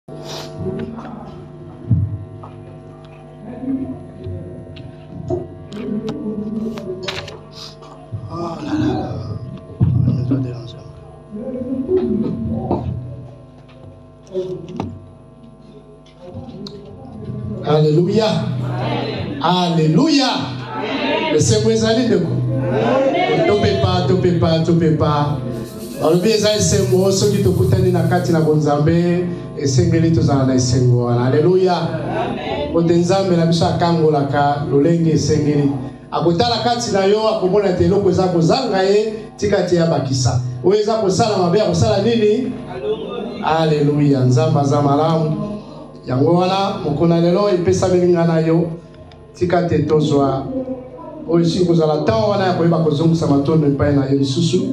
Oh là là. Alléluia. Alléluia. Laissez-moi aller de quoi. Topé pas. Alors bien ça c'est moi ceux qui te coûtent na kati na bonzambe et sengeli to za na sengo. Alléluia. Potenzambe na biso akangola ka lolenge sengeli. Akotala kati na yo akomona te eloko eza kozanga ye tikati ya bakisa. Oeza kosala mabe kosala nini? Alléluia. Nzamba za malamu. Yango wana mokona lelo epesa belinga na yo tikate tozwa aussi kozala temps wana ya koyeba kozongisa matondo epai na yo lisusu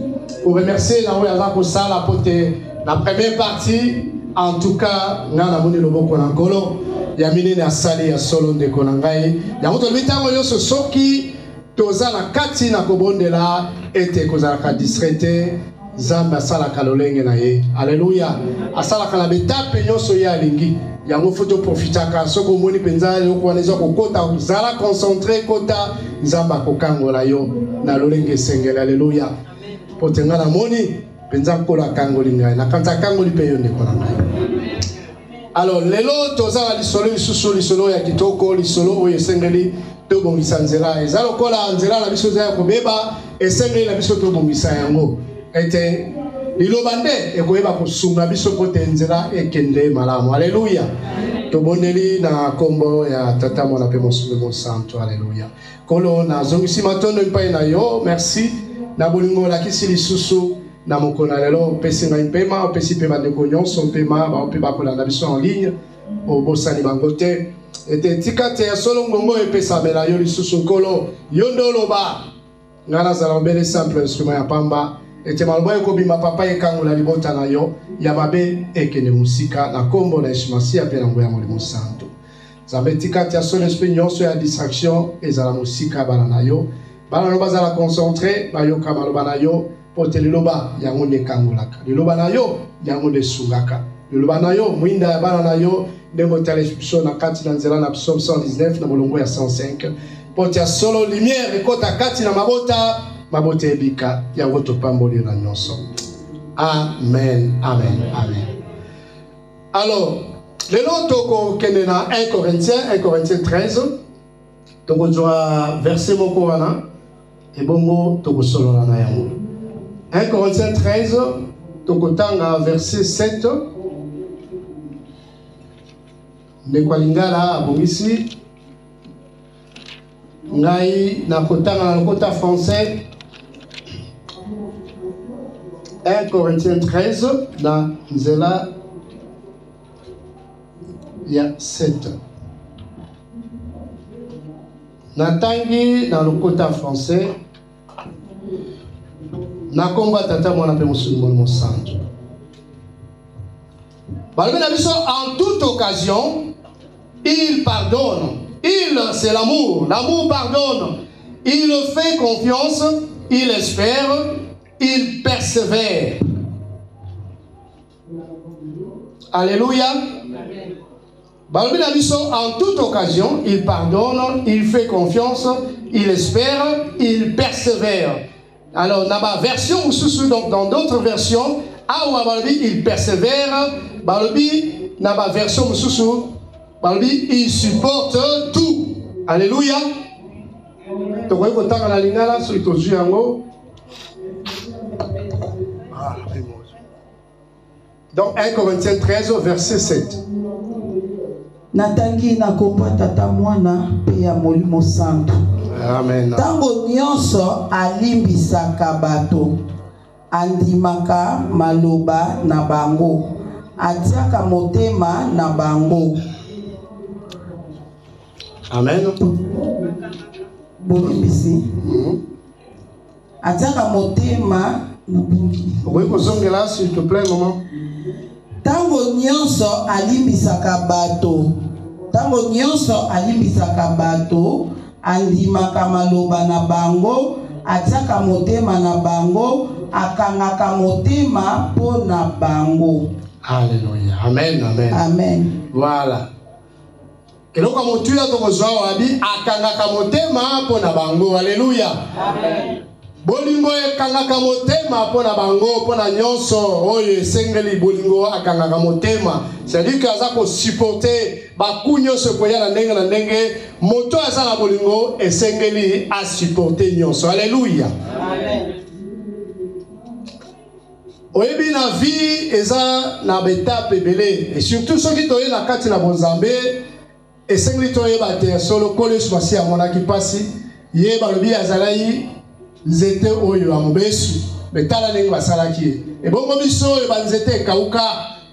pour remercier na oyo aza kosala po te la première partie en tout cas nga namoni loboko na nkolo ya minene asali ya solo ndeko na ngai yango tolobi ntango nyonso soki toza na kati na kobondela ete kozalaka distraite Nzambe asalaka lolenge na ye. Alléluia. Asalaka na betape nyonso ye alingi. Yango foto profitaka soko moni penza yo ko neza ko kota zala concentré kota Nzambe akokangola yo na lolenge sengela. Alléluia. Potenga na moni penza kola kangoli ngai na kanta kangoli pe yo ndeko na ngai. Alors lelo toza lisolo lisusu lisolo ya kitoko lisolo oyo sengeli to bongisa nzela ezalo kola nzela na biso za kobeba esengeli na biso to bongisa yango. Ete lilobande ekoyeba kosunga biso kote nzela ekende malamu. Alléluia. Toboneli na kombo ya tata mona pe mosumo santo. Alléluia. Kolo na zongisi matondo mpai na yo. Merci na bolingo la kisi lisusu na mokona lelo pesi nga impema pesi pe bandeko nyonso mpema ba pe bakolanda biso en ligne o bosani bangote ete tikate ya solo ngongo epesa bela yo lisusu kolo yondoloba ngana za mbele simple instrument ya pamba ete malboye ko bima papa ekangola libota na yo ya mabe ekene musika na kombo na ishmasia pe na ngoya molimo santo zambe tikate ya solo esprit nyonso ya distraction ezala musika bana na yo bana no bazala concentré bayoka maloba na yo pote liloba yango nde kangolaka liloba na yo yango nde sungaka liloba na yo mwinda ya bana na yo ndemo televizio na kati na nzela na psaume 119 na molongo ya 105 pote ya solo lumière ekota kati na mabota ebika yango topamboli na nyonso. Amen, amen, amen. Alors lelo toko kende na 1 Corinthiens 13 toko jwa verset moko wana ebongo toko solola na yango. 1 Corinthiens 13 toko tanga verset 7 ndeko lingala abongisi ngai na kotanga na lokota français 1 Corinthiens 13 na nzela ya 7 natangi na lokota français na komba tata mwana pe musulman santo balbe na biso en toute occasion il pardonne. C'est l'amour. L'amour pardonne. Il fait confiance. Il espère. Il persévère. Alléluia. En toute occasion, il pardonne. Il fait confiance. Il espère. Il persévère. Alors, dans ma version, donc dans d'autres versions, il persévère. Dans ma version, il supporte tout. Alléluia. Donc 1 Corinthiens 13 verset 7. Natangi na komba tata mwana pe ya molimo santo. Amen. Tango nyonso alimbisaka bato andimaka maloba na bango atiaka motema na bango. Amen. Bolimbisi. Atiaka motema na bango. Oui, kozongela s'il te plaît maman. Tango nyonso alimbisaka bato. Tango nyonso alimbisaka bato andimaka maloba na bango atiaka motema na bango akangaka motema po na bango. Alléluia. Amen, amen. Amen. Voilà. Et donc, comme tu as dit, akangaka motema pona bango. Alléluia. Amen. Bolingo akangaka motema pona bango pona nyonso oyo sengeli bolingo akangaka motema. C'est-à-dire que azako supporter bakunyo se koya na ndenge moto azala bolingo esengeli a supporter nyonso. Alléluia. Amen. Oyebi na vie eza na betape belé et surtout ceux qui toye na kati na bonzambe esengeli toye bate solo kolesu basi ya monaki pasi ye balobi azalai nzete oyo amobesu betala ndenge basalaki e bongo biso oyo banzete kauka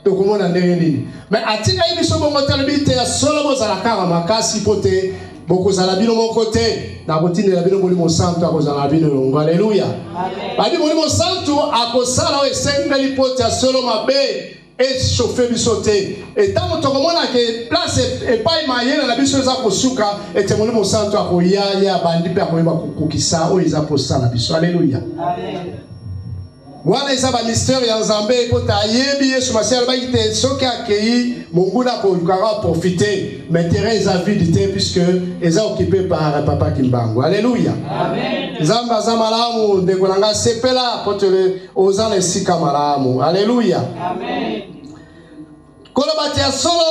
tokomona ndenge nini mais atika biso bongo talobi te solo bozalaka makasi pote bokozala bino moko te na kotindela bino molimo santo akozala bino longo. Alléluia. Badi molimo santo akosala o esengeli pote ya solo mabe échauffer biso te et tant tokomona ke place epai mayele na biso eza kosuka ete molimo santo akoya ya bandi pe akoyeba kokokisa o eza posala biso. Alléluia. Amen. Wana eza ba mystère ya Nzambe ko ta yebi Yesu masiala ba ite soki akei monguna ko kara profiter mais terrain eza vide te puisque eza occupé par papa Kimbangu. Alléluia. Amen. Nzamba za malamu ndeko nanga sepela potele ozana esika malamu. Alléluia. Amen. Kola batia solo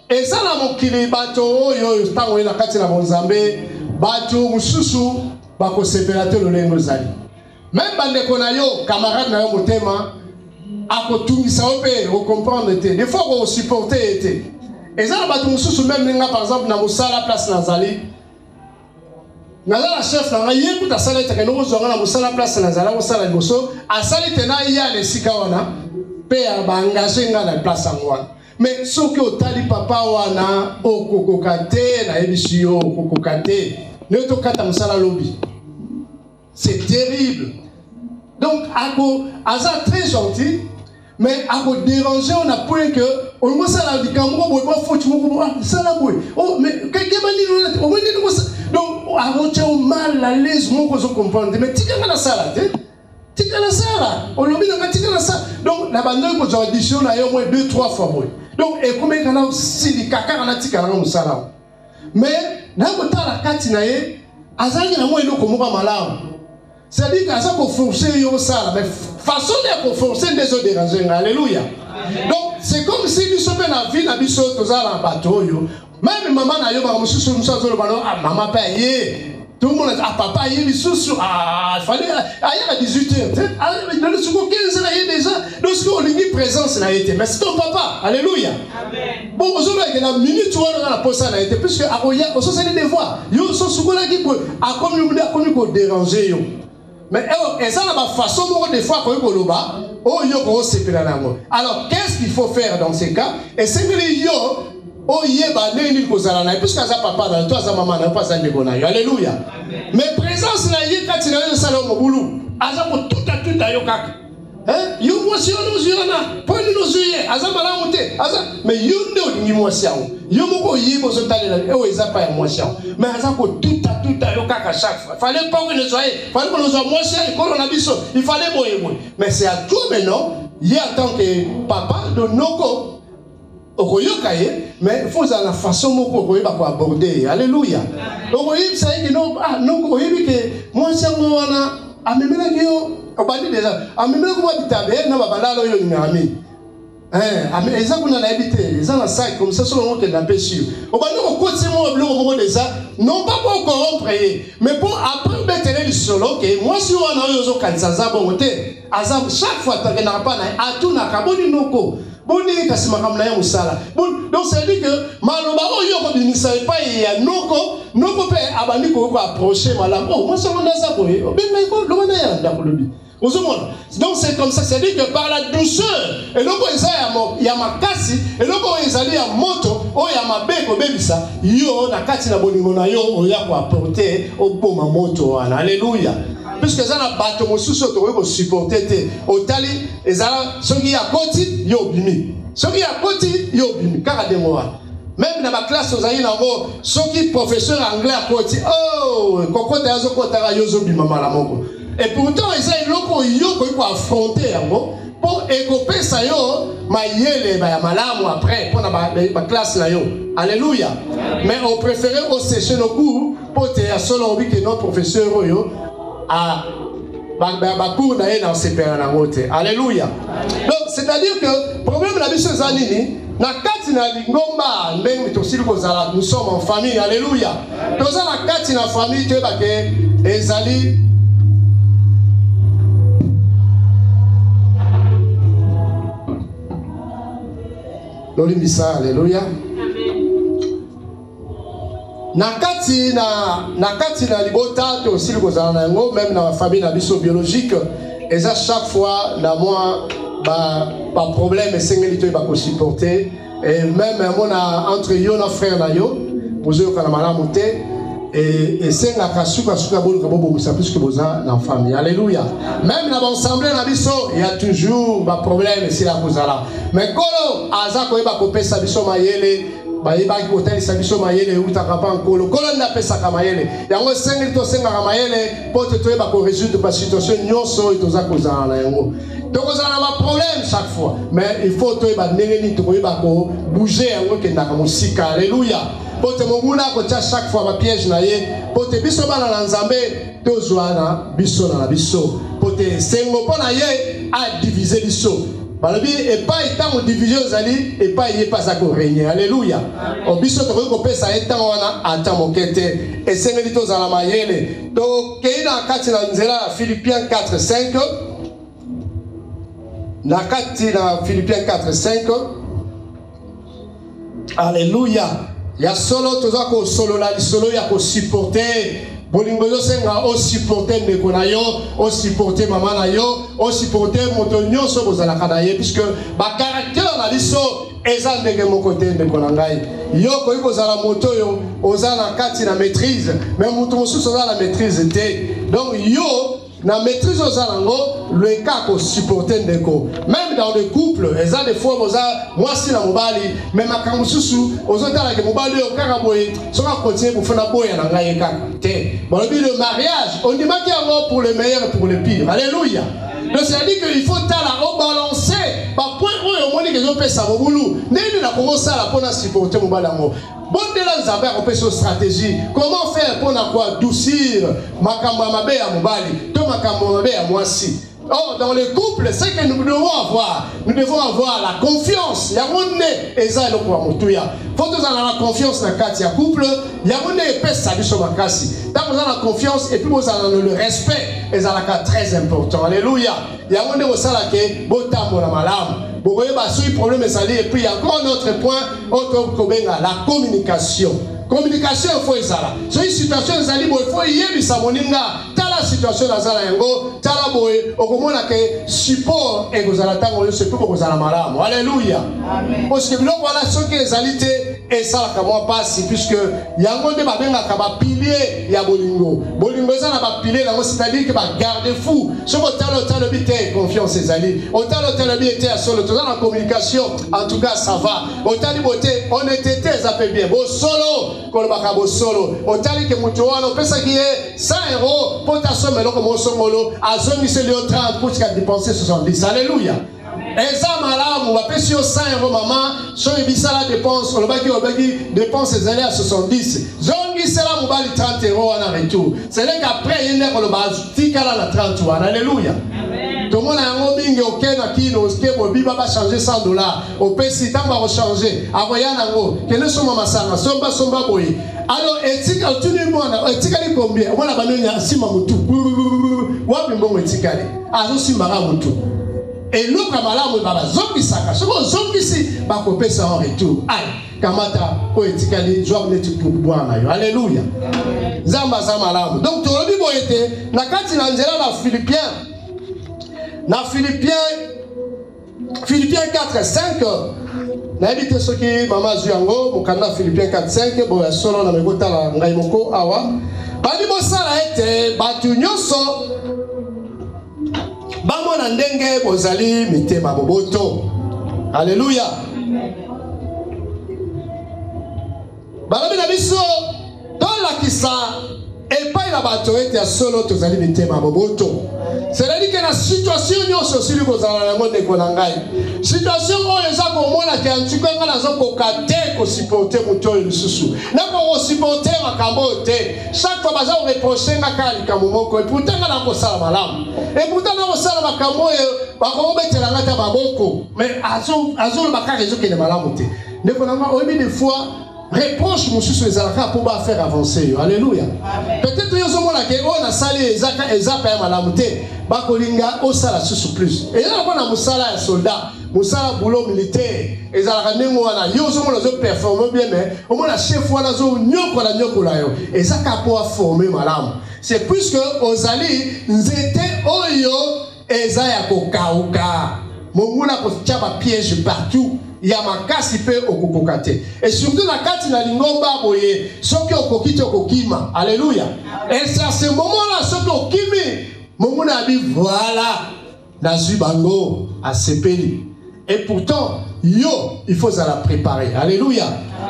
eza na mokili bato oyo tango ina kati na Nzambe bato mususu bako sepela te lolengo zali. Même bandeko na yo camarade na yo motema akotungisa ope o comprendre te des fois ko supporter te ezala bato mususu même ninga par exemple na musala place na zali na la chef na yebu ta sala te keno zonga na musala place na zala musala liboso asali te na ya le sika wana pe ya ba engager nga na place ngwana mais soki otali papa wana okokokate na ebisio okokokate ne to kata musala lobi. C'est terrible. Donc, Aza très gentil, mais à vous déranger, on a point que on me ça la dit quand on va faut tu me ça la boue. Oh mais quelqu'un m'a dit on va dire donc à vous mal à l'aise mon qu'on comprendre mais tu as la salade tu as la salade on l'a mis dans tu as la salade donc la bande que j'audition là au moins 2-3 fois moi donc et combien quand on si les caca na tika na musala mais na kotala kati na ye azali na moi eloko moko malamu. C'est-à-dire qu'à ça qu'on forcer yo ça mais façon de forcer des autres déranger. Alléluia. Donc c'est comme si nous sommes na vie na biso tozala bateau yo même maman na yo ba mususu mususu lo bano ah maman paye tout le monde a papa yé mususu ah il fallait à 18h dans le secours 15 là y déjà donc ce qu'on lingi présence na été mais c'est ton papa. Alléluia. Amen. Bon aujourd'hui avec la minute où on a la posa na été puisque akoya so c'est des devoirs yo so sukola ki ko akomi ko déranger yo. Mais ça n'a pas façon des fois qu'on est là-bas, oh yo qu'on se fait là-bas. Alors qu'est-ce qu'il faut faire dans ces cas? Et c'est que les yo, oh yeba ne ni kozalana, puisque ça papa dans toi ça maman n'a pas ça nebona. Alléluia. Mais présence na yé quand il a un salon au boulot, aza ko tout à yo kak. Hein? Yo moi si on nous yona, pas nous yé, aza mala monte, aza mais yo ne ni moi si on. Yo moko yé bozo talela, oh eza pas moi si on. Mais aza ko tout à yo kak à chaque fois. Fallait pas que nous soyons, fallait que nous soyons moi si on a biso, il fallait boye. Mais c'est à toi maintenant, y en tant que papa de noko okoyokaye, mais il faut la façon moko koyeba ko aborder. Alléluia. Okoyib ça que non ah noko oyebi que moi si on wana amemela yo obandi déjà amemela ko bitabe na babalalo yo nyami. Hein, exemple on a habité, ils ont un sac comme ça sur le monde de la pêche. Obandi ko côté mo blo déjà, non pas pour corrompre, mais pour après mettre le solo que moi si on a yo kanisa za bongote, azam chaque fois tu n'as pas na atuna kaboni noko. Boni kasima kamna ya musala. Donc ça veut dire que maloba oyo ko binisa pa ya noko pe abandi ko approcher malam. Oh moi ça on a ça boye. Ben ko lo na ya ndako lobi. Donc c'est comme ça, c'est-à-dire que par la douceur, et donc il y a ma kasi, et donc il y a moto, il y a ma beko bebisa, yo na kati na bonimona yo o ya ko apporter au bon moto. Alléluia. Puisque ça na bato mosusu to ko supporter te. Otali ezala soki ya koti yo bimi. Soki ya koti yo bimi kaka demoa. Même dans ma classe aux aïe nango, soki professeur anglais à koti, oh kokota yazo kota yo zo bima mala moko. Et pourtant, ils ont un loco qui peut affronter. pour écoper ça yo mayele ba ya malamu après pour na classe na yo. Alléluia. Mais on préférait au sécher nos cours pour te solo que notre professeur yo a cours na dans ces périodes. Alléluia. Donc c'est-à-dire que problème la mission zanini na kati na lingomba ndenge tosili kozala nous sommes en famille. Alléluia. Toza na kati na famille te ba ke ezali Lolimbisa. Alléluia. Nakati na libota to aussi kozala na ngo même na famille na biso biologique et ça chaque fois na moi ba problème sengeli to ba ko supporter et même mona entre yo na frère na yo bozo kana malamu te et senga kasuka bolu ka bobo ça plus que boza na famille. Alléluia. Même dans l'assemblée na biso il y a toujours ba problème ici la kozala mais kolo aza ko ba ko pesa biso mayele ba yeba ki hotel sa biso mayele utaka pa nkolo kolo na pesa ka mayele yango sengeli to senga ka mayele pote to ba ko résoudre ba situation nyonso itoza kozala na yango. Donc on a un problème chaque fois mais il faut to ba ndengeni to ko ba ko bouger yango kenda ka musika. Alléluia. Pote monguna ko tia chaque fois ba piège na ye pote biso bana na nzambe to zwana biso na biso pote sengo pona ye a diviser biso balobi et pas étant division zali et pas y pas ça ko régner. Alléluia. O biso to ko pesa étant wana ata mokete et sengeli to zala mayele to keina kati na nzela Philippiens 4:5 na kati na Philippiens 4:5. Alléluia. Ya solo toza ko solo la solo ya ko supporter bolingo yo senga o supporter ndeko na yo o supporter mama na yo o supporter moto nyonso bozala kana ye puisque ba caractère na biso eza ndenge moko te ndeko na ngai yo ko ikozala moto yo ozala kati na maîtrise mais moto mosusu ozala maîtrise te donc yo na maîtrise aux alango le cas qu'on supporter ndeko même dans le couple eza des fois boza moi si na mobali mais makambo susu ozotala ke mobali yo kaka boye so ka continuer pour faire boya na ngai kaka te bon le mariage on dit maki yango pour le meilleur et pour le pire. Alléluia. Donc c'est-à-dire qu'il faut tala au balancer par point où on moni que zo pesa bobulu ndeni na kongo sala pona supporter mobali yango. Bon de la nzambe on peut sur stratégie comment faire pour na quoi adoucir makambo mabe ya mobali to makambo mabe ya mwasi. Or dans le couple c'est que nous devons avoir la confiance ya monde eza le kwa mutuya faut que la confiance na kati ya couple ya monde pesa biso makasi tant vous avez la confiance et puis vous avez le respect ezalaka très important. Alléluia. Ya monde osala ke botambo na malamu bokoye ba sui problème ezali et puis il y a encore un autre point autre kobenga la communication. Communication il faut ezala so une situation ezali bo il faut yebisa moninga tala situation nazala yango tala boye okomona ke support ekozala tango yo surtout okozala malamu. Alléluia. Amen. Parce que biloko wana soki ezali te esalaka mwa pasi puisque yango nde babengaka ba pilier ya bolingo ezala ba pilier yango c'est-à-dire que ba garde fou soko tala bite confiance ezali otala bite ya solo toza na communication en tout cas ça va otali bote honnêteté ezape bien bo solo kolobaka bo solo otali ke mutu wana opesaki ye 100 € po tasomba eloko mosongolo azongisi lio 30 pour tika dépenser 70. Alléluia. Eza malamu bapesi yo 100 € mama so ebisala dépense olobaki dépense ezali à 70 zongisela mobali 30 € wana retour c'est là qu'après yende koloba tikala na 30 wana. Alléluia. Tomona yango bingi okena kino oske bobiba ba changer $100 opesi tamba ko changer avoyana ngo kene soma masanga somba boye alors etika tuni mwana etika ni combien mwana banonya sima mutu wapi mbongo etika ni azo sima ga mutu eluka malamu baba zombisaka soko zombisi bakopesa en retour ai kamata ko etika ni job netu bwana yo. Alléluia. Zamba za malamu donc tolobi boyete na kati na nzela na Philippiens na Philippiens 4:5 na ebite soki mama zuyango mukanda Philippiens 4:5 bo ya solo na mekota la ngai moko awa bali bosala ete batu nyonso bamona ndenge bozali mitema boboto. Alléluia. Balobi na biso tolakisa epai na bato ete ya solo tozali mitema boboto c'est-à-dire que la situation nyonso aussi li kozala yango ndeko na ngai. Situation oyo eza komona ke antuka nga nazo kokate ko supporter moto oyo lisusu. Na ko supporter makambo te. Chaque fois baza reprocher nga kali kamomoko et pourtant nga na ko sala malamu. Et pourtant na ko sala makambo oyo bako betela ngata baboko. Mais azo baka rezo ke ne malamu te. Ndeko na nga oyebi des fois reproche monsieur les alaka pour faire avancer. Alléluia. Peut-être yo zomona ke on a sali ezaka ya malamu te. Bakolinga osala susu plus. Et là on a musala ya soldat, musala boulot militaire. Ezalaka ndenge wana yo zomona zo performer bien mais au moins la chef wana zo nyoko la yo. Ezaka pour former malamu. C'est puisque ozali nzete oyo ezaya kokauka. Monguna ko tchaba piège partout. Il y a makasi pe okukokate. Et surtout la kati na lingomba boye, soki okokite okokima. Alléluia. Et c'est à ce moment-là, soki okimi, momuna abi voilà, nazui bango a sepeli. Et pourtant, il faut la préparer. Alléluia.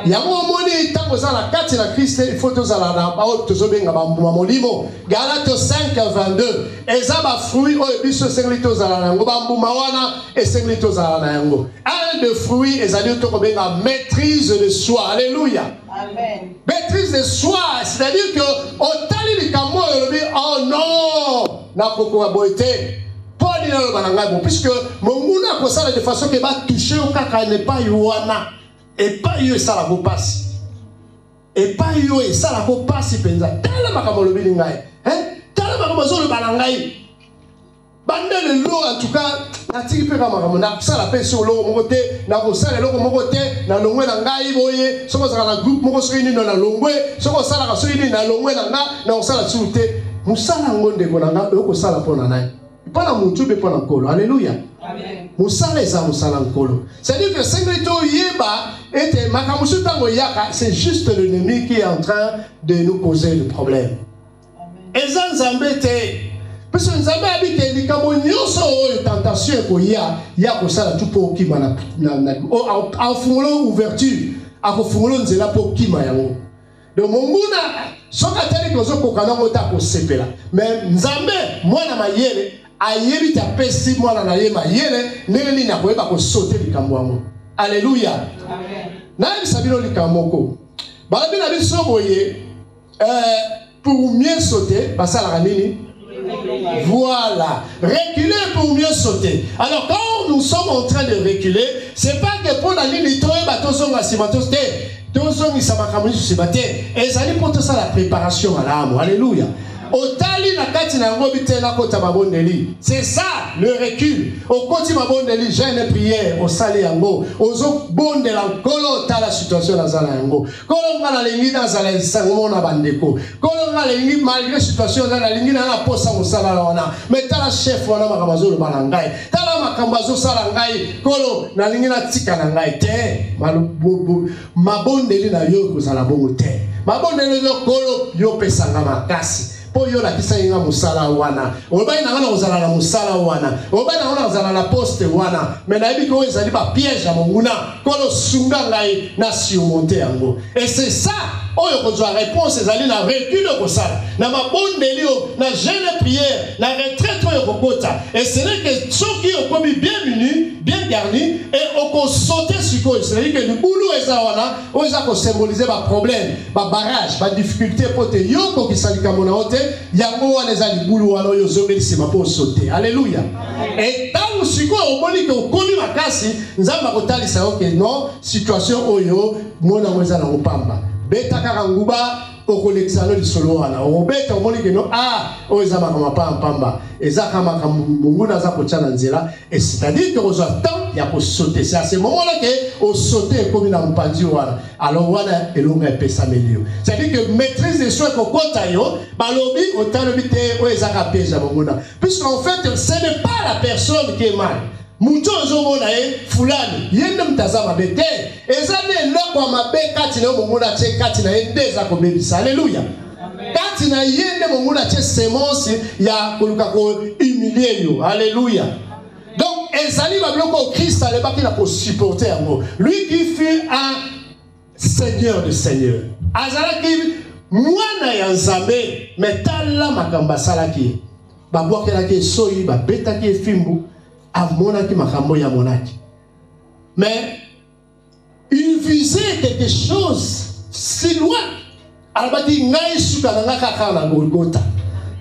Il y a un moment où tant que la carte la Christ, il faut que la molimo. Galates 5 22. Ezaba fruit au biso senglito zalango bambumawana et senglito zalango. Un de fruits ezali to kobenga maîtrise de soi. Alléluia. Amen. Maîtrise de soi, c'est-à-dire que au tali likambo oh non, na koko boité. Puisque mon mouna ko sala de façon que va toucher au kaka n'est pas yoana et pas yo ça la go passe et pas yo et ça la go passe penza tala makamolo bilingai tala makamolo le balangai bande le lot en tout cas na tiki pe makamolo na ça la paix sur lo mo côté na ko sala lo mo côté na longwe na ngai boye soko za na groupe mo ko so ini na longwe soko sala ka so ini na longwe na nga na ko sala surte musala ngonde ko na nga ko sala pona nai. Pas la moutoube, pas la colo. Alléluia. Amen. C'est-à-dire que Sengrito Yeba était Makamusutango Yaka, c'est juste l'ennemi qui est en train de nous causer le problème. Et ça nous embête. Parce que nous avons habité les Camonioso et tentation qu'il y a pour ça tout pour qui m'a en fumolo ouverture, à fumolo nzela pour qui m'a yango. Donc mon mouna, soit qu'à tel que zo kokana mota pour sepela. Mais Nzambe, moi na mayele. Ayebi ta pesi mwana na yema yele neli na koyeba ko sauter likambo yango. Alléluia. Amen. Na bisabino likamoko. Ba bina biso boye pour mieux sauter, basala nini? Voilà, reculer pour mieux sauter. Alors quand nous sommes en train de reculer, c'est pas que pour la ligne toye bato zonga simatos te. Tozongi samakamu sibate. Et ça dit pour tout ça la préparation à l'âme. Alléluia. C'est ça le recul. Au côté ma bonne deli, j'ai une prière au salé yango. Aux autres bonnes de la colo ta la situation dans la yango. Colo na lingi dans la sango na bandeko. Colo na lingi malgré situation dans la lingi na la posa musala wana. Mais ta la chef wana makamazo le balangai. Ta la makambazo salangai. Colo na lingi na tika na ngai te. Ma bonne deli na yo kozala bongo te. Ma bonne deli yo colo yo pesanga makasi. Po yo la kisa inga musala wana. Obai na ngana uzala na musala wana. Obai na ngana uzala na poste wana. Mais na ibi ko ezali ba piège à monguna. Kolo sunga ngai na surmonter yango. Et c'est ça. Oyo kozwa réponse ezali na recul kosala. Na mabondeli na jeune prière, na retraite oyo kokota. Et c'est là que ceux qui ont commis bien muni, bien garni et oko sauter sur quoi. C'est-à-dire que le boulot ezawana, oza ko symboliser ba problème, ba barrage, ba difficulté pour te yoko ki salika mona hote, yango wana ezali boulot wana yo zobelisi ma pour sauter. Alléluia. Et tant siko omoni que okomi makasi, nzamba kotalisa oke non, situation oyo mona mweza na opamba. Beta karanguba okolexano di solo wana obeta omoni que non oeza makama pamba ezaka makamunguna za kochana nzela et c'est-à-dire que aux temps il y a pour sauter. C'est à ce moment-là que au sauter comme une ampanzi wana alors wana elonga pesa melio. C'est-à-dire que maîtrise des soins ko kota yo balobi otalobi te oezaka pesa monguna puisqu'en fait ce n'est pas la personne qui est mal. Mucho zomona fulani yende mtazama bete ezane lokwa mabe kati na monguna che kati na yende za kobebisa. Alléluia. Kati na yende monguna che semence ya koluka ko humilier yo. Alléluia. Donc ezali babloko Christ ale baki na ko supporter yango. Lui qui fut un seigneur de seigneurs. Azala ki mwana ya Nzambe metala makamba salaki. babwakelaki soyi babetaki efimbu amonaki makambo ya monaki. Mais il visait quelque chose si loin. Alabaki ngai suka na kaka na Golgotha.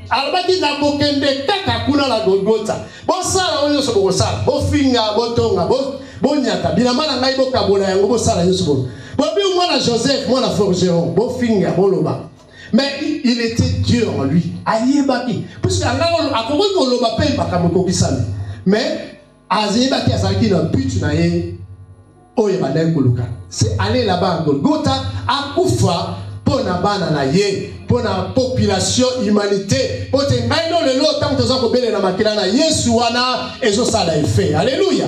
Alabaki na bokende kaka kuna na Golgotha. Bo sala oyo so bo sala, bo finga, bo tonga, bo nyata. Bilama na ngai bo kabola yango bo sala yo so bo. Bo bi mwana Joseph, mwana forgeron, bo finga, bo loba. Mais il était Dieu en lui. Ayebaki. Puisque ngalo akoki ko loba pe makambo ko kisami. Mais azebaki azalaki na but na ye. C'est aller là-bas à Golgotha, à Koufa, pour la bana na ye, pour la population, humanité, pour te ngaino le lot, tant que tu as obéi la makila na Yesuana, et zo ça l'a fait. Alléluia.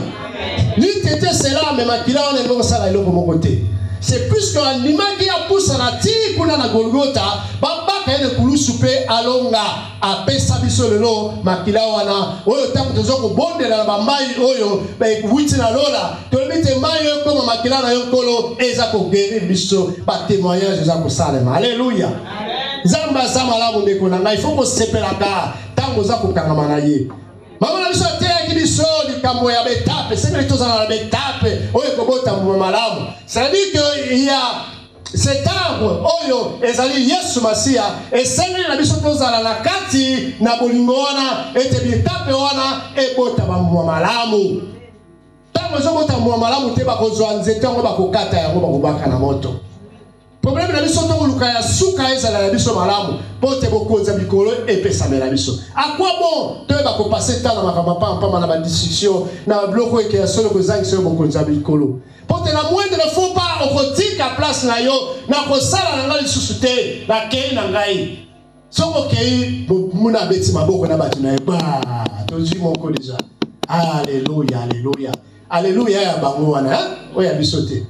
Ni t'étais cela, mais makila on est non ça là de mon côté. C'est plus que l'animal qui a poussé la tige pour la Golgotha, baba kaine kulu soupe alonga a pesa biso le lot, makila wana, oyo tant que tu as obonde la bambai oyo, ben wuti na lola, to le mite mayo comme makila na yokolo, eza ko guérir biso, ba témoignage eza ko salema. Alléluia. Zamba zama la bonde konanga, il faut qu'on se pelaka, tant que za ko kangama na ye. Maman la biso te ki biso likambo ya betape, c'est que tous en betape, oyo ko bota mu malamu. Ça dit que il y a cet arbre oyo ezali Yesu Masia et sengeli na biso tozala na kati na bolingo wana ete betape wana e bota ba mu malamu. Tango zo bota mu malamu te ba kozwa nzete ngo ba kokata yango ba kobaka na moto. Problème na biso to luka ya suka ezala na biso malamu pote bokonza bikolo epesa mela biso. À quoi bon te ba ko passer temps na makamba pamba na ba discussion na bloko eke ya solo kozangi so bokonza bikolo. Pote na moindre ne faut pas okotika place na yo na ko sala na ngali susute na kei na ngai. Soko kei muna beti maboko na batu na ba tozi moko déjà. Alléluia, alléluia. Alléluia ya bango wana, oya bisote.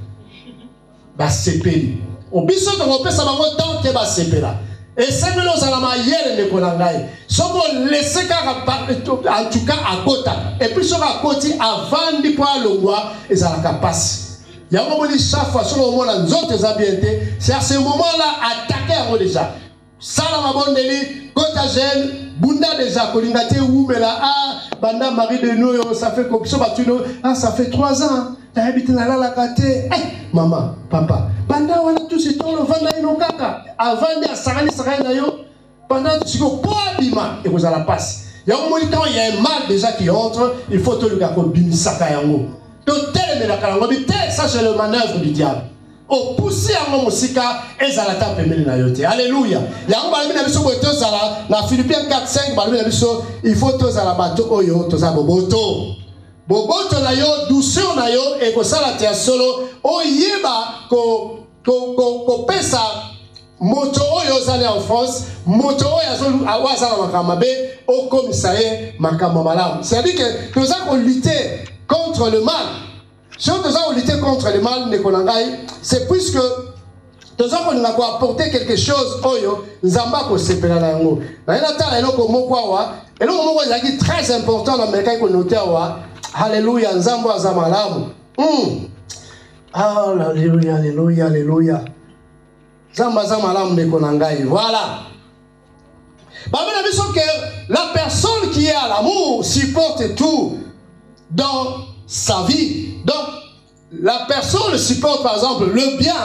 Ba sepeli. Obiso to kopesa bango tant que ba sepela. Et c'est nous allons mailler les konangai. Soko laisser en tout cas à Kota. Et puis sur à côté avant de pouvoir le voir et ça la passe. Il y a un moment de chaque fois sur le moment là nous autres habités. C'est à ce moment-là attaquer à déjà. Salama bondeli Kota jeune bunda déjà kolingate oumela ah banda mari de nous ça fait comme ça ah ça fait 3 ans. T'as habité là la kate maman papa banda wana tout ce temps le vanda ino kaka avant de sarani na yo pendant que tu go bima et vous à la passe il y a un moment quand il y a un mal déjà qui entre il faut te le gars comme bimisaka yango to tele la kalango bité ça c'est le manœuvre du diable au pousser en musika ezala ta pemeli na yote alléluia yango balimi na biso boto zala na Philippiens 4:5 balimi na biso il faut to zala bato oyo to za boboto boboto na yo douceur na yo e ko sala te solo oyeba ko pesa moto oyo zali en France moto oyo azala makamba be o komisaye makamba malamu c'est-à-dire que nous avons lutter contre le mal. Si nous avons lutter contre le mal c'est puisque nous avons apporté quelque chose oyo nzamba ko sepela na yango na ina tala eloko moko awa eloko moko ezaki très important na meka ko noter awa. Alléluia, nzambo azamalamu. Alléluia, alléluia, alléluia. Nzambo azamalamu de konangai. Voilà. Babena biso que la personne qui est à l'amour supporte tout dans sa vie. Donc la personne supporte par exemple le bien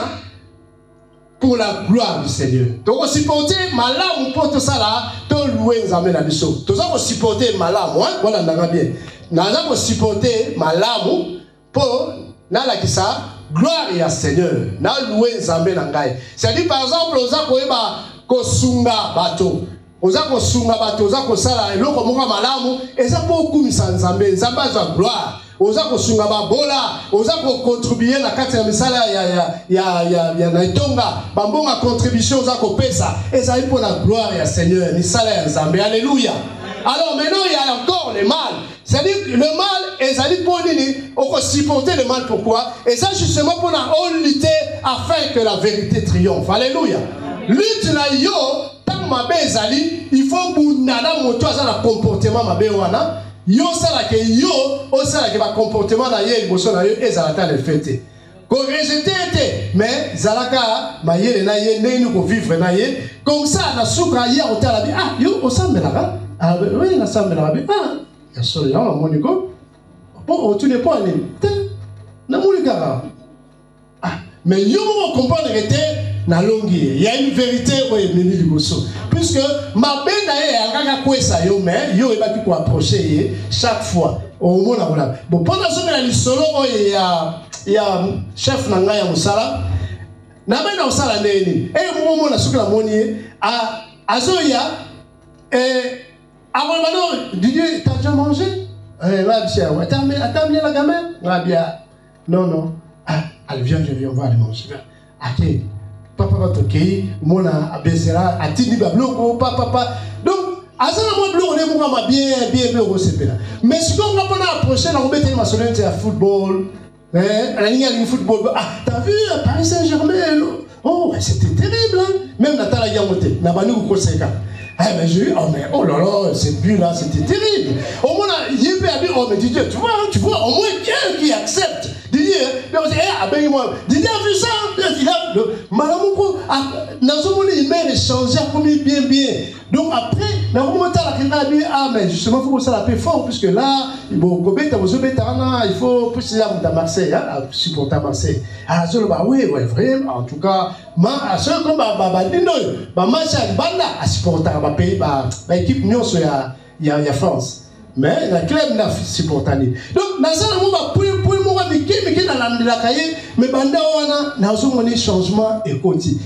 pour la gloire du Seigneur. Donc supporter malamu pour tout ça là, to louer nzambe na biso. Tout ça pour supporter malamu, hein? Voilà ndanga bien. Nous avons supporté malamu pour nalakisa gloire ya Seigneur na louer nzambe na ngai. C'est-à-dire par exemple oza koyeba kosunga bato oza kosunga bato oza kosala eloko moko malamu eza po okumisa nzambe nzambe azwa gloire oza kosunga babola oza kocontribuer na kati ya misala ya na itonga bambonga contribution oza kopesa ezali pour la gloire ya Seigneur misala ya nzambe alléluia. Alors maintenant il y a encore le mal. C'est-à-dire que le mal est pour nini, on peut supporter le mal pourquoi? Et ça justement pour lutter afin que la vérité triomphe. Alléluia. Lutte na yo, tant ma bezali, il faut bundana moto azana comportement ma bewana. Yo sala ke yo, o sala ke ba comportement na ye liboso na yo ezalata le fête. Ko rejeter était, mais zalaka mayele na ye nenu ko vivre na ye. Comme ça na suka ya otala bi ah yo osambela Ah, oui, la salle de la rabbi. Ah, il y a sur le yon, mon égo. Bon, tu n'es pas allé. Na Moulika. Ah, mais yo, on comprend que t'es na longi. Il y a une vérité où il est venu puisque ma benne a un quoi ça yo, mais yo il va qui approcher chaque fois. Au moins là. Bon, pendant ce moment là, solo il y a chef nanga ya musala. Na benne musala neni. Et moment là ce que la moni a azoya avant maintenant Didier t'as déjà mangé? Là bien, attends bien la gamelle. Là bien. Non. Ah, elle vient, on va aller manger. Ok. Papa va toquer, mon abesera, a tini babloko, papa. Donc, à ce moment là, on est bien au CP. Mais si on va pas approcher, on va mettre ma soeur à football. La ligne football. Ah, t'as vu Paris Saint-Germain? Oh, c'était terrible. Même Nathalie Yamote, n'a pas nous conseillé. Ah, mais j'ai eu, oh là là, cette but là, c'était terrible. Au moins, il y a dit, oh, mais Didier, tu vois, au moins quelqu'un qui accepte. Didier, mais on dit, moi, Didier a vu ça, il a, madame, il m'a échangé comme bien. Donc après, dans le moment où il a dit, ah, mais justement, il faut que ça la paie fort, puisque là, il faut pousser à Marseille, supporter à Marseille. Ah, oui, vraiment, en tout cas, à ce comme match à Banda, à supporter à pays, l'équipe Nyon, il y a France. Mais la club n'a supporté. Donc, dans ce moment, pour mais Banda, on a un changement et continue.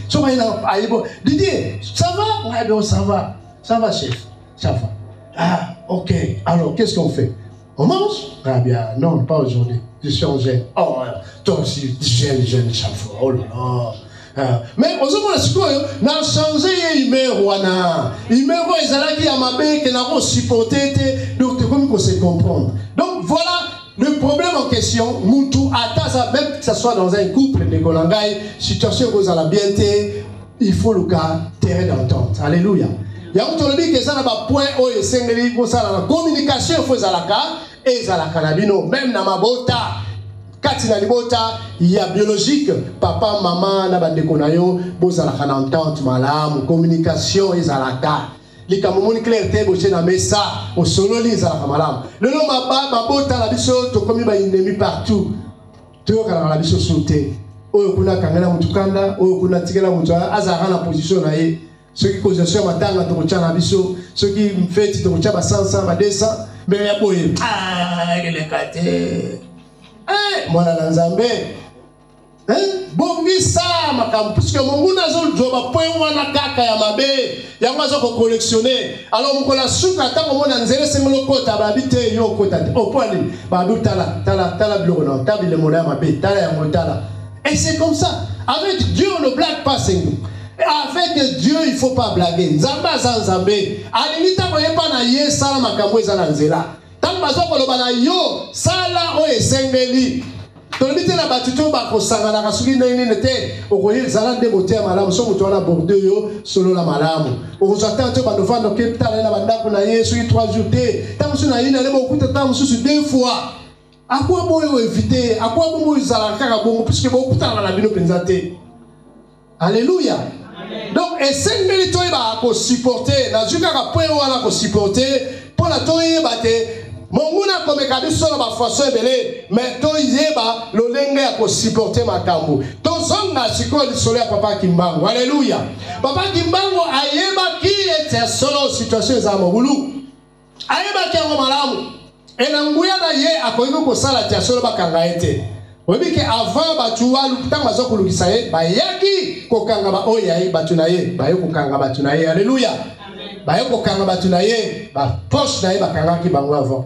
Didier, ça va? Ça va, chef. Ça va. Ah, ok. Alors, qu'est-ce qu'on fait? On mange? Ah bien, non, pas aujourd'hui. Je suis en gêne. Oh, toi aussi, jeune, chaque fois. Oh là là. Mais aux hommes, on a changé le numéro. Le numéro, ils ont dit à ma belle qu'ils n'ont pas supporté. Donc, comme qu'on sait comprendre. Donc, voilà le problème en question. Moutou, même que ce soit dans un couple de Golangaï, situation que vous allez bien, il faut le cas terrain d'entente. Alléluia. Il y a un que ça n'a pas point où il y a la communication, il faut zalaka et zalaka nabino même dans ma bota katina libota il y a biologique papa maman na bande konayo bo zalaka n'entente malam communication et zalaka les camomoni clarté bo na mesa au solo li zalaka malam le nom ma bota la biso to comme ba ennemi partout to kana la biso sauter oyo kuna kangana mutukanda oyo kuna tikela mutu azaka na position na ye. Ceux qui causent sur ma tanga, ceux qui me font des 500, 200, mais il y a boy. Ah, il est caté. Moi, la Nzambé. Bongi ça, ma cam, puisque mon mounazol job a point wana kaka ya mabe, ya mazo ko collectionner. Alors mon kola souka ta mo na nzele sengolo kota ba bité yo kota. Au point ba du tala bloko non, ta bile mona mabe, tala ya motala. Et c'est comme ça. Avec Dieu on ne blague pas sengolo. Avec Dieu, il ne faut pas blaguer. Zamba Zanzambé. Alimita pas na ye sala makambo ezana nzela. Tant bazo koloba na yo sala o esengeli. Tolibite na batuto ba kosanga na kasuki nini nete okoye zala de bote malamu so muto na bordeaux yo solo la malamu. Okozata te ba novando ke tala na bandako na Yesu 3 jours te. Tant musu na yina le bokuta tant musu 2 fois. Akwa boyo éviter, akwa boyo zala kaka bongo puisque bokuta na bino penzate. Alléluia. Donc, et c'est le toi va supporter, la juka ka point wala ko supporter pour la toi bate. Mon muna comme kabiso na ba façon belé, mais toi yeba lo lenga ko supporter makambo. Donc zonga siko li solo ya papa Kimbango. Alléluia. Papa Kimbango ayeba ki était solo situation za mobulu. Ayeba ki ngo malamu. Et na nguya na ye akoyiko ko sala tia solo bakanga ete. Oui, que avant batuwa lupita mazo kulukisa ye bayaki kokanga ba oyayi batunaye bayo kokanga batunaye alléluia bayo kokanga batunaye ba poche na ye bakanga ki bango avant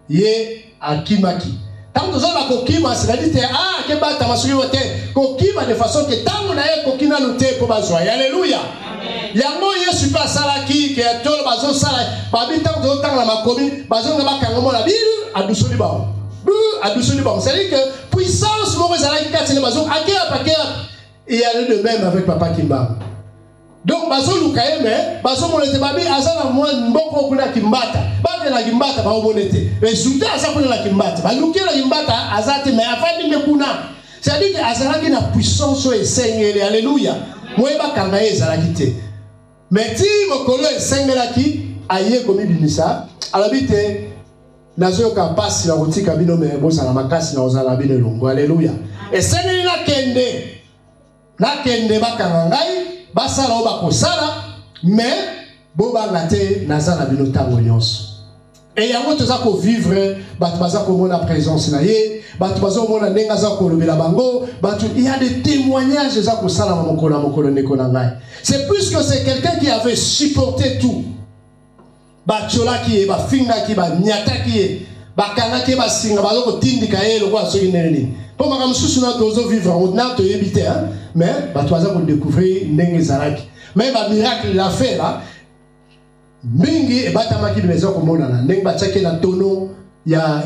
ye akimaki tango zo ba kokima c'est-à-dire ke bata masuki wote kokima de façon que tango na ye kokina lute po bazwa alléluia yango Yesu pa salaki ke tolo bazo sala babi tango zo tanga la makomi bazo ngaba kanga mo la bible adusoli ba c'est-à-dire que puissance il y a de même avec papa Kimba. Donc bazo lukaye mais bazo monete babi azana moi mboko kuna kimbata babe na kimbata ba monete resultat asa kuna la kimbata ba lukela kimbata azate mais afandi mekuna c'est-à-dire que azana ki na puissance et seigneur alléluia moi ba kanga ezala kité mais ti mokolo esengela ki aye komi binisa alabite nazo ka passe la rotika bino me bozala makasi na ozala bino longo. Alléluia. Et sengeli na kende bakanga ngai basala o bakosala mais bobanga te nazala bino tango nyonso. Et yango toza ko vivre batu baza ko mona présence na ye batu baza mona ndenga za ko lobela bango batu il y a des témoignages za ko sala mokolo neko na ngai. C'est plus que c'est quelqu'un qui avait supporté tout. Bachola ki ba finga ki ba nyata ki ba kanga ki ba singa ba ko tindika ye lo kwa soki neni. Po makam susu na tozo vivre on na to yebite hein mais batu baza ko découvrir ndenge zaraki. Mais ba miracle l'a fait là. Mingi e batamaki bimezo komona na ndenge bachake na tono ya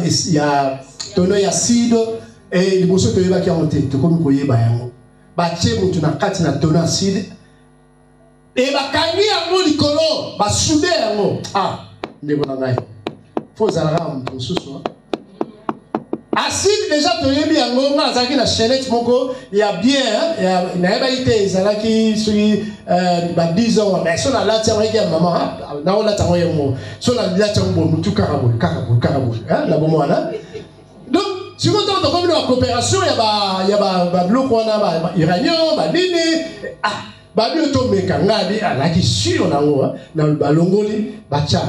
tono ya acide et liboso to yeba ki onte to komi koyeba yango bache mutu na kati na tono acide e bakangi yango likolo basude yango ndeko na ngai faut zalaka mutu susu acide déjà to yebi yango nga azaki na chaînette moko ya bien ya na yeba ite ezalaki sui ba 10 ans mais so na lati yango ya maman na wala tango yango so na lati yango mutu karabo la bomo wana donc si vous entendez comme une coopération ya ba bloc wana ba iranien ba nini ba bioto meka ngadi alaki sur nango na ba longoli ba cha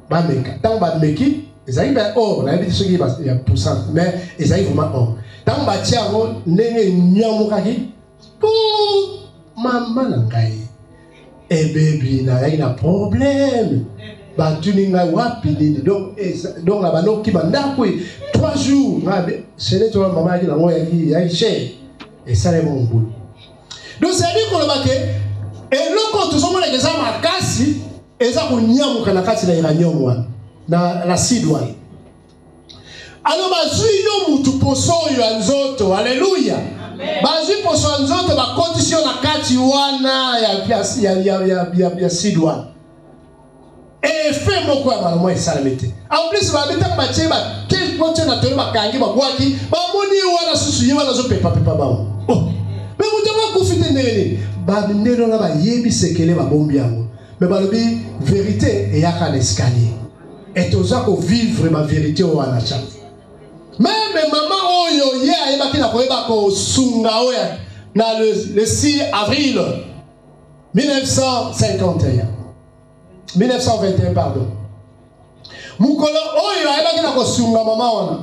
ba meka tango ba meki ezali ba or na yebi soki ba ya pourcent mais ezali vraiment or tango ba tia ngo ndenge nyamukaki pour mama na ngai e baby na ina problème ba tuninga wapi nini donc la banoki bandako 3 jours ngabe c'est toi maman qui na ngo ya chez et ça les mon boulot donc c'est dit qu'on le baké et loko to somo na keza makasi eza kunyamuka na kati na iranium wana na la sidwa alors bazui yo mutu poso yo anzoto. Alléluia. Bazui poso anzoto ba condition na kati wana ya sidwa et fait moko ya malamo esalamete en plus ba beta ba cheba quel pote na tolo bakangi ba bwaki ba moni wana susu yo wana zo pepa ba mais mutu ba kufite nene ba ndelo na ba yebi sekele ba bombi yango mais ba lobi vérité et yaka l'escalier et toza ko vivre ma vérité au anacha même maman oyo ye ayeba kina koyeba ko sunga oya na le 6 avril 1921 pardon mukolo oyo ayeba kina ko sunga mama wana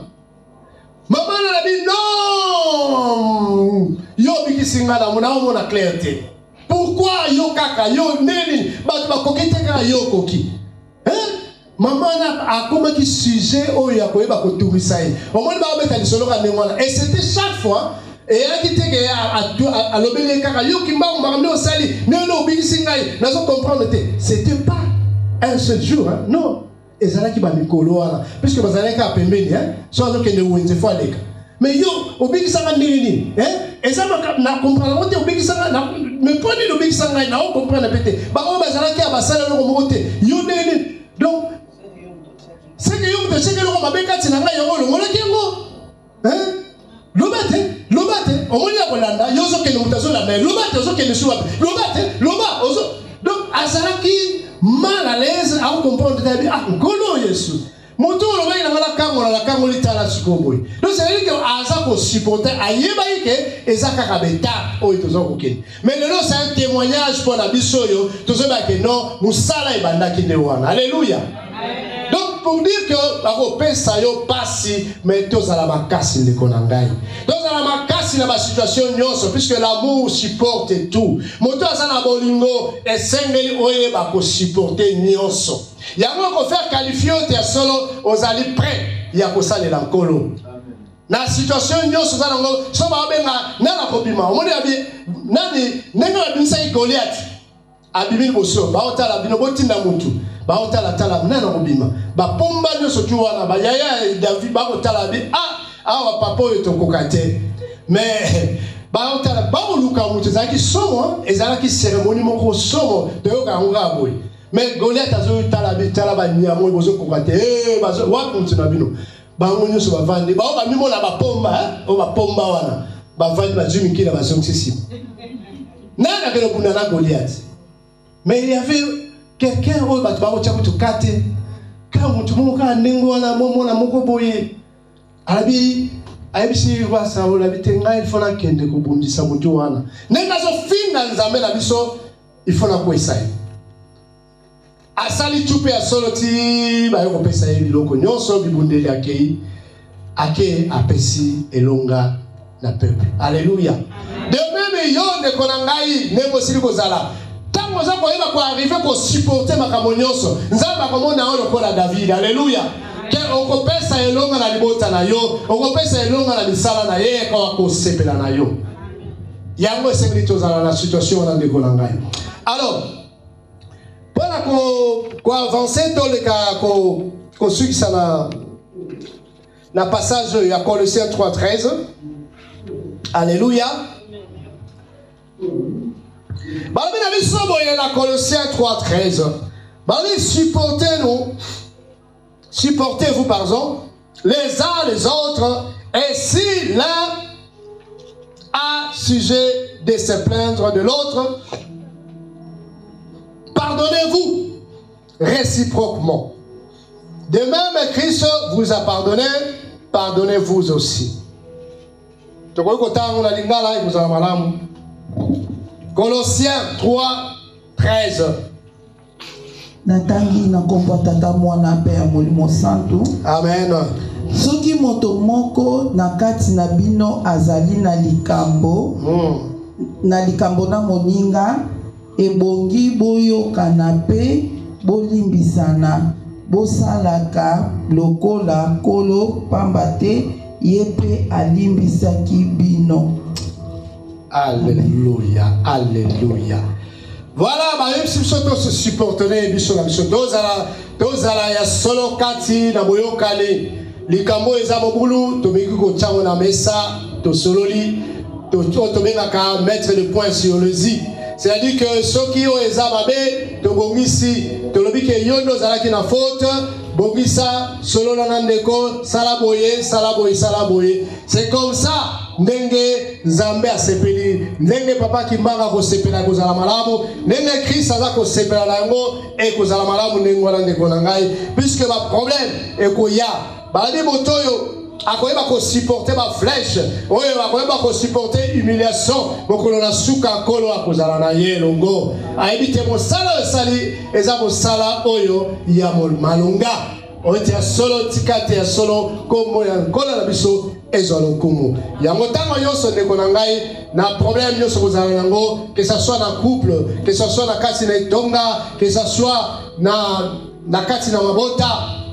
mama na bi non yo bikisinga na mona clarté pourquoi yo kaka yo neni ba kokite ka yo koki maman a comme qui sujet oyo akoyeba ko tourisa ye omoni ba obeta lisolo ka ndengwana et c'était chaque fois et elle dit que à l'obéler kaka yo kimba mbaramne osali nelo obikisi ngai nazo comprendre te c'était pas un seul jour hein? Non ezala ki ba mikolo wana puisque bazala ka pembeni hein so azo kende wenze fo aleka mais yo obikisa nini hein ezama na comprendre te obikisa na me poni obikisa ngai na o comprendre peut-être ba o bazala ki abasala no ko te yo nini donc c'est que yo te cheke no ko mabeka tina ngai yo lo ngole kengo hein lobate omoni ya kolanda yo zo kende mutazo la mais lobate ozo kende suwa loba ozo donc azalaki mal à l'aise à comprendre tabi ngolo Yesu moto loba ina ngala la kango litala sikoboy donc c'est dire que aza ko supporter ayeba ike ezaka kabeta o itozo kokende mais lelo c'est un témoignage pour la bisoyo tozo ba ke non musala ibandaki ne wana. Alléluia. Donc pour dire que la pesa yo passi mais tous à la makasi de konangai. Tous à la makasi na ba situation nyonso puisque l'amour supporte tout. Moto asana bolingo et sengeli oye ba ko supporter nyonso. Yango ko faire qualifier te solo aux ali prêt ya ko salela nkolo. Na situation nyonso za ngo so ba benga na la kobima. Omoni abi nani nenga binsa Goliath. Abimini boso ba otala bino botinda mutu. Ba otala tala nana kobima ba pomba nyoso tu wana ba yaya David ba otala bi awa papa yo to kokate mais ba otala ba oluka mutu zaki somo ezalaki cérémonie moko somo de yoka ngabo mais Goliath azo tala bi tala ba nyamo bozo kokate bazo wa mutu na bino ba ngonyoso ba vandi ba ba mimo na ba pomba o ba pomba wana ba vandi ba jumi kila ba songisisi nana kero kuna na Goliath mais il y avait quelqu'un oyo bato baotya kutuka te ka motu moko kaka ndenge wana momona moko boye alabi ayebisi roi Saul abi te ngai ilfo nakende kobundisa motu wana ndenge azofinga nzambe na biso ilfo nakwesa ye asali tu mpe ya solo ti baye kopesa ye biloko nyonso bibundeli akei ake apesi elonga na peuple. Alléluia. De même yo ndeko na ngai ndenge osili kozala ntango oza koyeba koarrive kosupporte makambo nyonso nzambe akomona oyo lokola David. Alléluia. Ke okopesa elonga na libota na yo okopesa elonga na misala na ye kwa kosepela na yo yango esengeli tozala na situation wana ndeko na ngai. Alors mpona koavance toleka kosukisa na passage ya Colossiens 3:13. Alléluia. Balobi na biso boye na Colossiens 3:13. Balobi supportez-vous pardon les uns les autres et si l'un a sujet de se plaindre de l'autre, pardonnez-vous réciproquement. De même Christ vous a pardonné, pardonnez-vous aussi. Colossiens 3:13. Natangi na kombo tata mwana pe ya molimo santu. Amen. Soki moto moko na kati na bino azali na likambo na moninga ebongi boyokana pe bolimbisana bosalaka lokola kolo pamba te yepe alimbisaki bino. Alléluia, alléluia. Voilà, même si nous se supportons, tozala ya solo kati na boyokale likambo eza mobulu tomeki kotiango na mesa tosololi tomengaka mettre le point sur le zi. C'est-à-dire que soki o eza mabe tobongisi tolobi ke yo ndo ozalaki na faute bongisa solola na ndeko sala boye. C'est comme ça ndenge nzambe asepeli ndenge papa kimbanga kosepela kozala malamu ndenge Christ aza kosepela na yango e kozala malamu ndenge wana ndeko na ngai puisque ba problème ekoya balabi motoyo akoyeba kosupporter ba flèche oyo akoyeba kosupporter humiliation mokolo na suka kolo akozala na ye longo ayebi te mosala esali eza mosala oyo ya malunga oyo ya solo tikate ya solo kombo ya nkolo na biso ezolo kumu yango tango nyonso ndeko na ngai na problème nyonso kozala yango que ça soit na couple que ça soit na kati na etonga que ça soit na kati na mabota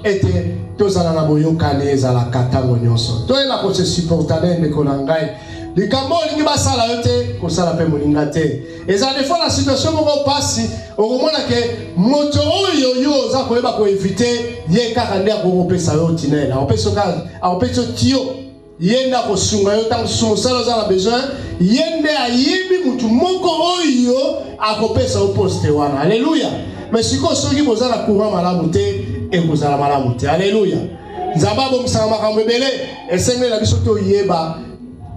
ete tozala na boyokani ezalaka ntango nyonso toyeba kose supportane ndeko na ngai likambo olingi basala yo te kosala mpe moninga te eza des fois na situation moko pasi okomona ke moto oyo yo oza koyeba koevite ye kaka nde akokopesa yo tinela akopesa yo tio ye nde akosunga yo ntango susu mosala oza na besoin ye nde ayebi motu moko oyo akopesa yo poste wana. Alléluia. Mais sikoyo soki boza na courant malamu te ekozala malamu te. Alléluia. Nzambe abomisaka makambo ebele esengeli na biso toyeba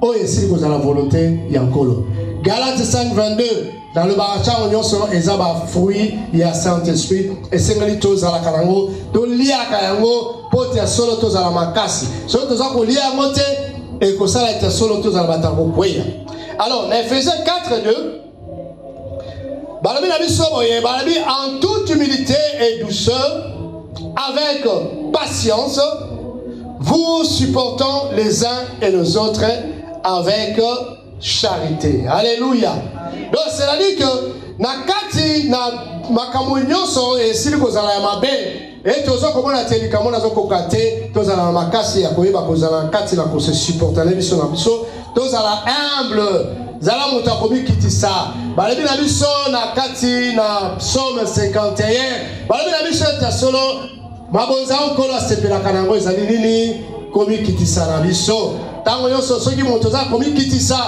oyo esili kozala volonté ya nkolo. Galates 5:22 dans le barachango nyonso eza bafruit ya Saint-Esprit esengeli tozalaka nango toliaka yango pote ya solo tozala makasi soki toza kolia yango te ekosala ete solo tozala bato ya kokweya. Alors na Ephésiens 4:2 balobi na biso boye balobi en toute humilité et douceur avec patience vous supportant les uns et les autres avec charité. Alléluia. Donc c'est-à-dire que na kati na makambo nyonso esili kozala ya mabe et tozo komona te likambo nazo kokate tozala na makasi ya koyeba kozala kati na kose supporter na biso tozala humble zala moto akomikitisa balobi na biso na kati na Psaume 51 balobi na biso ete solo mabonza nkolo asepelaka nango ezali nini komikitisa na biso ntango nyonso soki moto oza komikitisa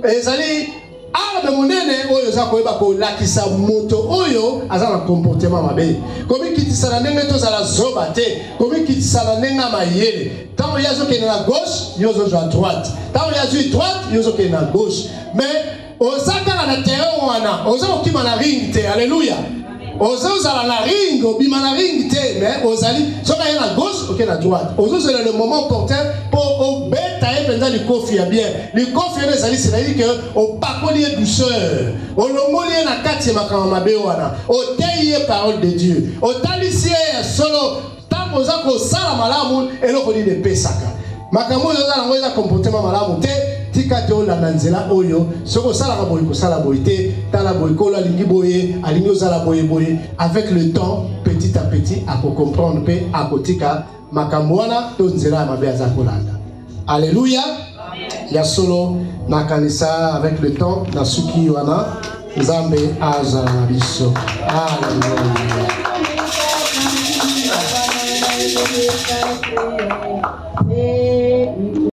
ezali arme monene oyo oza koyeba kolakisa moto oyo aza na comportement mabe komikitisa na ndenge tozala zoba te komikitisa na ndenge mayele ntango ye azokende na gauche yo ozozwa droite ntango ye azwi droite yo ozokende na gauche mais oza kaka na terrain wana oza kokima na ring te. Alléluia. Ozo à la ring, au bima la ring te, mais ozali, soit qu'il y a la gauche, ok la droite. Ozo c'est le moment porteur pour au bêta et pendant le coffre bien. Le coffre les ali c'est-à-dire que au pakolier douceur, au lomolier na kati makama bewana, au tailler parole de Dieu, au talissier solo, tant oza ko sala malamu et le koli de pesaka. Makamo oza na ngoza comportement malamu te. Tika te ola nanzela oyo soko sala ka boy ko sala boyte tala boy ko la lingi boye alingi osala boye boye avec le temps petit à petit à comprendre pe à kotika makambo wana to nzela mabe aza kolanda. Alléluia. Ya solo nakanisa avec le temps na suki wana nzambe aza na biso. Alléluia.